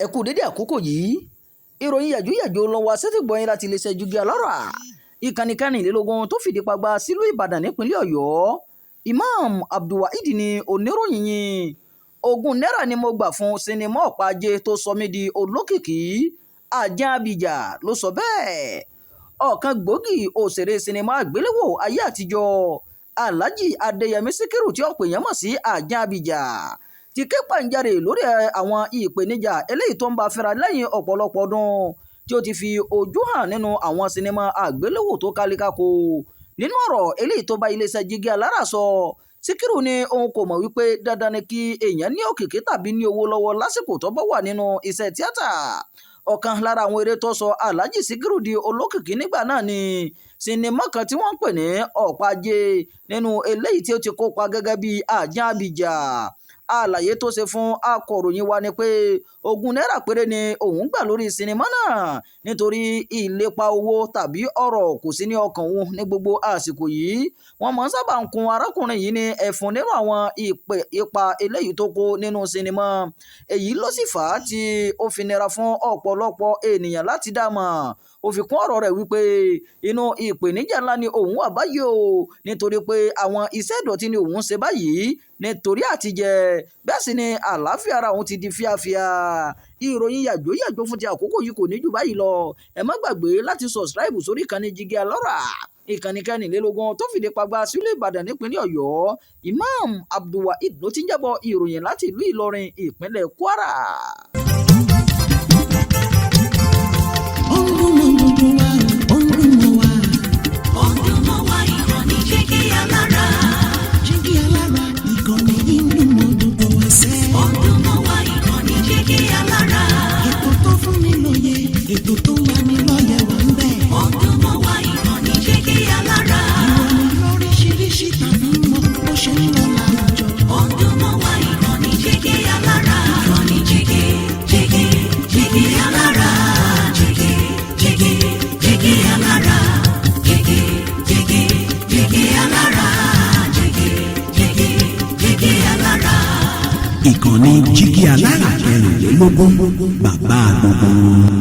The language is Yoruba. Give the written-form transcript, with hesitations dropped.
ẹ kú dédé àkókò yìí ìròyìn yàjóyàjó ló wá sétígbọ̀ọ́ yín láti iléeṣẹ́ Jígí Alára ìkànnì kẹrìnlélógún tó fìdí pagbá sílùú Ìbàdàn nípínlẹ̀ Ọ̀yọ́. Imam Abdulwaheed ni oníròyìn yìí. ₹20 ni mo gbà fún sinimá ọ̀pá ajé tó sọ mí di olókìkí. Àjàn Abidjan ló sọ bẹ́ẹ̀. Ọ̀kan gbòógì òṣèré sinimá àgbéléwò ayé àtijọ́ Alhaji Adéyẹmí Síkírù tí ọ̀pọ̀ èèyàn mọ̀ sí Àjàn Abidjan ti ké pàǹjarè lórí àwọn ìpèníjà eléyìí tó ń bá fínra lẹ́yìn ọ̀pọ̀lọpọ̀ ọdún tí ó ti fi ojú hàn nínú àwọn sinimá àgbéléwò tó kálékáko. Nínú ọ̀rọ̀ eléyìí tó bá iléeṣẹ́ Jígí Alára sọ, Síkírù ní òun kò mọ̀ wípé dandan ni kí èèyàn ní òkìkí tàbí ní owó lọ́wọ́ lásìkò tó bá wà nínú iṣẹ́ tíátà. Ọ̀kan lára àwọn eré tó sọ Alhaji Síkírù di olókìkí nígbà náà ni sinimá kan tí wọ́n ń pè ní ọ̀pá ajé, nínú eléyìí tí ó ti kópa gẹ́gẹ́ bí Àjàn Abidjan. Àlàyé tó ṣe fún akọ̀ròyìn wa ni pé ₹20 péré ni òun gbà lórí sinimá náà nítorí ìlépa owó tàbí ọ̀rọ̀ kò sí ní ọkàn òun ní gbogbo àsìkò yìí. Wọ́n máa ń sábà ń kun arákùnrin yìí ní ẹ̀fún nínú àwọn ipa eléyìí tó kó nínú sinimá. Èyí ló sì fà á tí ó fi nira fún ọ̀pọ̀lọpọ̀ ènìyàn láti dá mọ̀. Ó fi kún ọ̀rọ̀ rẹ̀ wípé inú ìpèníjà ńlá ni òun wà báyìí o, nítorí pé àwọn iṣẹ́ ìdọ̀tí ni òun ṣe báyìí nítorí àtijẹ, bẹ́ẹ̀ sì ni àlàáfíà ara òun ti di fíafíà. Ìròyìn yàjóyàjó fún ti àkókò yìí kò ní jù báyìí lọ. Ẹ má gbàgbé láti subscribe sórí ìkànnì Jígí Alára, ìkànnì kẹrìnlélógún tó fìdí pagbá sílùú Ìbàdàn nípínlẹ̀ Ọ̀yọ́. Imam Abdulwaheed ló ti ń jábọ̀ ìròyìn láti ìlú Ìlọrin ìpínlẹ̀ Kwara. Ètò tó wà ní lọ́yẹ̀ wà ń bẹ̀. Ọdún mọ́ wá ìkànnì Jígí Alára. Ìròyìn lóríṣiríṣi tàbí mọ bó ṣe ń lọ láwùjọ. Ọdún mọ́ wá ìkànnì Jígí Alára. Ìkànnì Jígí Alára. Jígí Alára. Jígí Alára. Jígí Alára. Ìkànnì Jígí Alára 24 bàbá gbogbo.